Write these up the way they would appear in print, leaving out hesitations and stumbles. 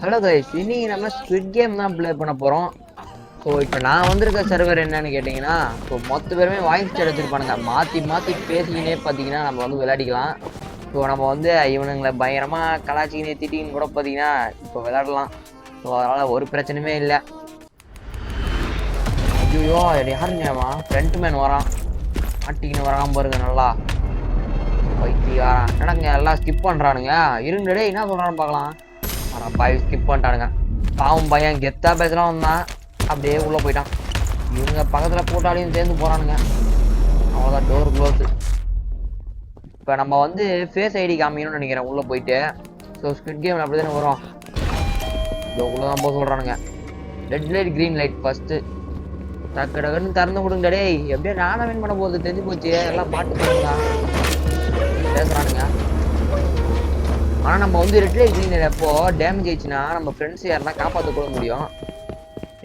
Hello guys, இன்னைக்கு நம்ம squid game தான் ப்ளே பண்ண போகிறோம். ஸோ இப்போ நான் வந்திருக்க சர்வர் என்னன்னு கேட்டிங்கன்னா, ஸோ மொத்த பேருமே வாய்ஸ் சேட் வச்சுருப்பானுங்க. மாற்றி மாற்றி பேசிக்கினே பார்த்தீங்கன்னா நம்ம வந்து விளையாடிக்கலாம். ஸோ நம்ம வந்து இவனுங்களை பயங்கரமாக கலாச்சிக்கினே திட்டின்னு கூட பார்த்தீங்கன்னா இப்போ விளையாடலாம். ஸோ அதனால் ஒரு பிரச்சனையுமே இல்லை. ஐயோ யாருங்கம்மா ஃப்ரண்ட் மேன் வரான், மாட்டிக்கின்னு வரான் பாருங்க. நல்லா பைத்தியாரன் என்னங்க எல்லாம் ஸ்கிப் பண்ணுறானுங்க. இருங்கடே என்ன சொல்கிறான்னு பார்க்கலாம். ஆனால் பாய் ஸ்கிப் பண்ணிட்டானுங்க. பாவம் பையன் கெத்தா பேசலாம் வந்தான், அப்படியே உள்ளே போயிட்டான். இவங்க பக்கத்தில் கூட்டாளியும் சேர்ந்து போகிறானுங்க. அவ்வளோதான், டோர் க்ளோஸு. இப்போ நம்ம வந்து ஃபேஸ் ஐடி காமிக்கணும்னு நினைக்கிறேன் உள்ளே போயிட்டு. ஸோ ஸ்குவிட் கேம் அப்படி தானே வரும். இதோ உள்ளே தான் போக சொல்கிறானுங்க. Red light green light first டக்கு டக்குன்னு திறந்து கொடுங்க. டேய் எப்படியே நானும் வின் பண்ண போகுது தெரிஞ்சு போச்சு. எல்லாம் பாட்டு போடுங்க பேசுகிறானுங்க. ஆனால் நம்ம வந்து ரெட் லைட் க்ரீன் லைட் எப்போ டேமேஜ் ஆயிடுச்சுன்னா நம்ம ஃப்ரெண்ட்ஸ் யாருன்னா காப்பாற்ற கூட முடியும்.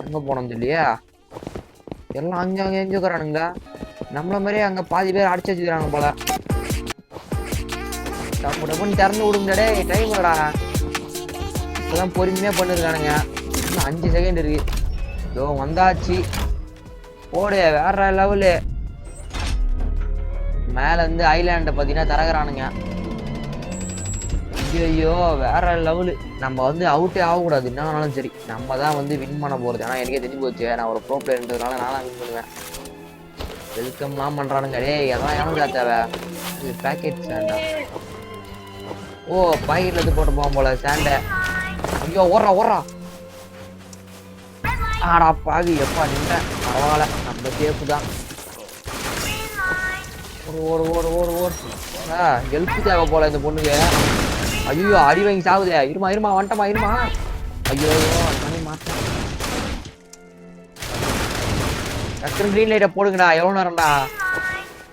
எங்கே போனோம் இல்லையா, எல்லாம் அங்கே அங்கே எஞ்சுக்கிறானுங்க. நம்மள மாதிரியே அங்கே பாதி பேர் அடிச்சு வச்சுக்கிறாங்க போல. டப்பு டப்புன்னு திறந்து விடுங்க. டே டைம் இல்லடா, இப்போதான் பொறுமையாக பண்ணிருக்கானுங்க. இன்னும் 5 செகண்ட் இருக்கு. இதோ வந்தாச்சு, போடு வேற லெவலு. மேலே வந்து ஐலாண்டை பார்த்தீங்கன்னா தரகுறானுங்க. ஐயோ வேற லெவலு. நம்ம வந்து அவுட்டே ஆகக்கூடாது, என்ன ஆனாலும் சரி நம்ம தான் வந்து வின் பண்ண போகிறது. ஆனால் எனக்கே தெரிஞ்சு போச்சு, நான் ஒரு ப்ரோ பிளேயர்ன்றதுனால நான் தான் வின் பண்ணுவேன். வெல்கம்லாம் பண்ணுறானுங்க. டே எல்லாம் எவனுக்கு தேவை? இது பேக்கெட் சாண்டா. ஓ பாக்கெட்டில் எடுத்து போட்டு போவோம் போல சாண்டை. ஐயோ ஓடுறா ஓடுறா. ஆடா பாவி எப்பா நின்றேன். பரவாயில்ல, நம்ம சேஃபு தான். ஓடு ஓடு ஓடு ஓடு. ஹெல்ப் தேவை போல இந்த பொண்ணுக்கு. ஐயோ அடி வாங்கி சாவுதே. இருமா இருமா வந்துட்டமா இருமா. ஐயோ நானே மாட்டேன். டக்குனு க்ரீன் லைட்டை போடுங்கடா. எவ்வளோ நேரம்டா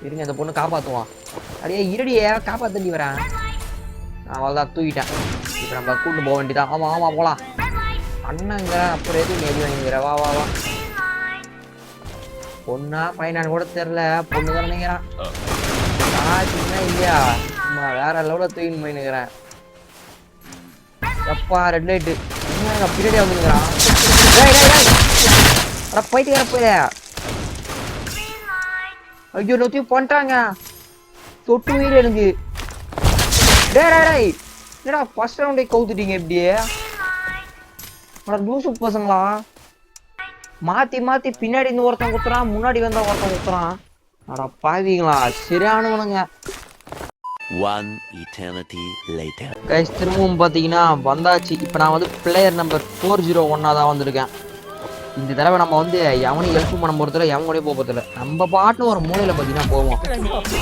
இருங்க, இந்த பொண்ணு காப்பாற்றுவான். அடியே இருடியே காப்பாற்றி வரேன். நான் அவ்வளோதான் தூக்கிட்டேன். இப்போ நம்ம கூட்டு போக வேண்டியதான். ஆமாம் ஆமாம் போகலாம். அண்ணங்க அப்புறம் எதுவும் அடி வாங்கிக்கிற. வா வா வா. பொண்ணா பையனான்னு கூட தெரில, பொண்ணு தான் நினைக்கிறான். சின்ன இல்லையா வேற லெவலில் தூக்கின்னு போயின்னுக்கிறேன். எப்பா ரெட் லைட்டு என்ன பின்னாடியே வந்துருக்கிறான். போயிட்டு வரப்போய. ஐயோ நொத்தி பண்ணிட்டாங்க. தொட்டு மீறி எனக்கு. டே என்னடா ஃபர்ஸ்ட் ரவுண்டே கவுத்துட்டீங்க இப்படியே. லூசு பசங்களா, மாற்றி மாற்றி பின்னாடி இருந்து ஒருத்தன் குத்துறான், முன்னாடி வந்தா ஒருத்தன் குத்துறான். அட பாவிங்களா சரியானவனுங்க. கைஸ் திரும்பவும் பார்த்தீங்கன்னா வந்தாச்சு. இப்போ நான் வந்து பிளேயர் நம்பர் 401 தான் வந்திருக்கேன். இந்த தடவை நம்ம வந்து எவனையும் ஹெல்ப் பண்ண போகிறதில்ல, எவனோடய போக போகிறதில்ல. நம்ம பாட்டுன்னு ஒரு மூலையில் பார்த்தீங்கன்னா போவோம்.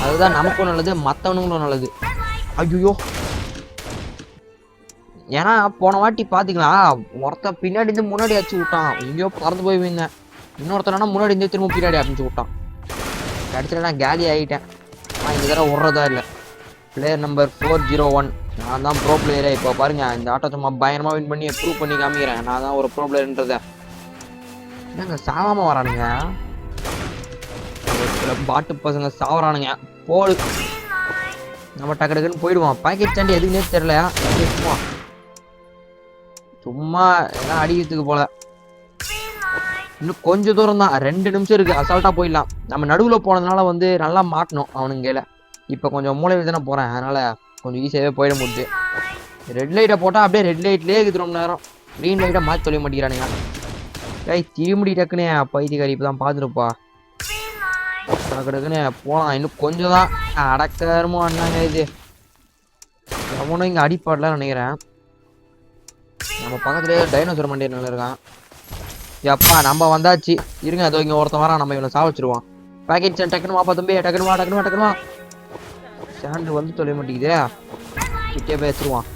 அதுதான் நமக்கும் நல்லது, மற்றவனுங்களும் நல்லது. ஐயோ ஏன்னா போன வாட்டி பார்த்தீங்களா ஒருத்தன் பின்னாடி இருந்து முன்னாடி அடிச்சு விட்டான். எங்கேயோ பறந்து போய் விழுந்தேன். இன்னொருத்தனா முன்னாடி இருந்து திரும்ப பின்னாடி அடிச்சு விட்டான். கடைசியில் நான் கேலி ஆகிட்டேன். ஆனால் இந்த தடவை விட்றதா இல்லை. பிளேயர் நம்பர் 401 நான் தான் ப்ரோ பிளேயரே. இப்போ பாருங்க இந்த ஆட்டோ சும்மா பயங்கரமாக வின் பண்ணி ப்ரூவ் பண்ணி காமிக்கிறேன். நான் தான் ஒரு ப்ரோ பிளேயர்ன்றதை. என்னங்க சாவாமல் வரானுங்க, சில பாட்டு பசங்க சாவறானுங்க. போடு நம்ம டக்கு டக்குன்னு போயிடுவோம். பாக்கெட் சாண்டி எதுக்குன்னே தெரில. சும்மா சும்மா எல்லாம் அடிக்கிறதுக்கு போல. இன்னும் கொஞ்சம் தூரம் தான், 2 நிமிஷம் இருக்கு. அசால்ட்டா போயிடலாம். நம்ம நடுவில் போனதுனால வந்து நல்லா மாட்டணும் அவனுங்கல. இப்போ கொஞ்சம் மூளை தானே போகிறேன், அதனால கொஞ்சம் ஈஸியாகவே போயிட முடியுது. ரெட் லைட்டை போட்டால் அப்படியே ரெட் லைட்லேயே இருக்குது ரொம்ப நேரம். க்ரீன் லைட்டை மாற்றி தொழில் மாட்டேங்கிறானுங்க. திரும்பி டக்குனே பைத்தியக்காரி இப்போ தான் பார்த்துருப்பா. டக்குன்னு போகலாம். இன்னும் கொஞ்சம் தான் அடக்கரமோ அண்ணாங்க. இது அவனும் இங்கே அடிப்பாடலாம் நினைக்கிறேன். நம்ம பக்கத்துலேயே டைனோசர் மண்டியில் இருக்கான். எப்பா நம்ம வந்தாச்சு. இருங்க அதோ இங்கே ஒருத்தன் வரான், நம்ம இவனை சாவச்சிருவான். பேக்கெட் சாண்ட் டக்குனு வாப்பா தம்பி, டக்குனு வா டக்குனு வா டக்குனு வா. சாண்டு வந்து தொலை மாட்டேங்குதே, கிட்டே போய் வச்சிருவான்.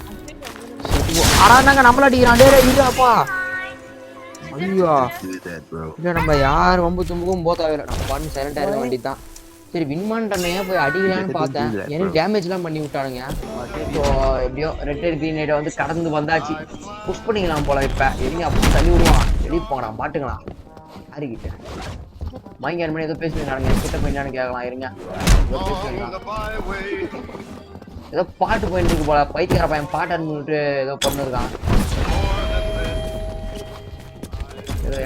ஆடாங்க நம்மள அடிக்கிறான். டே இருப்பா. ஐயோ இல்லை நம்ம யார் வம்பு தும்புக்கும் போத்தாவில்லை. நம்ம பண்ணி சைலண்டாக இருக்க வேண்டியதான். சரி வின்மான்டனே போய் அடிக்கலான்னு பார்த்தேன். எனக்கு டேமேஜ்லாம் பண்ணி விட்டானுங்க. ஸோ எப்படியோ ரெட் லைட் க்ரீன் லைட்டை வந்து கடந்து வந்தாச்சு. புஷ் பண்ணிக்கலாம் போல. இப்போ எங்க அப்போ தள்ளி விடுவான். வெளியே போங்கடா மாட்டுக்கலாம். யாருக்கிட்ட மைங்க மணி ஏதோ பேசுவீங்க கிட்ட போய் என்னன்னு கேட்கலாம். இருங்க ஏதோ பாட்டு போயிட்டு இருக்கு போல. பைத்தியார பையன் பாட்டு ஏதோ பண்ணிருக்கான்.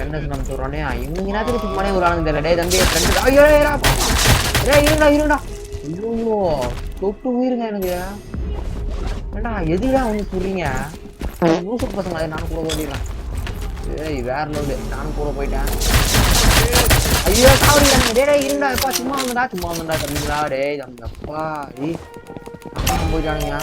என்ன நம்ம சொல்றோனே இவங்க நேரத்துக்கு சும்மானே ஒரு ஆளுங்க தெரியல. டேய் தம்பி ஃப்ரெண்ட் ஐயோ டேய் இருடா ஐயோ தொட்டு உயிருங்க எனக்கு. ஏண்டா எதுடா வந்து சொல்றீங்க லூசு பசங்களா? நானும் கூட ஓடிடுறேன். ஏய் வேற லெவலு. நானும் கூட போயிட்டேன். ஐயோ சாவடி டேய் இருடா எப்பா சும்மா வந்தடா தம்பிங்களா. டேய் தம்பி அப்பா போயிட்டானுங்க.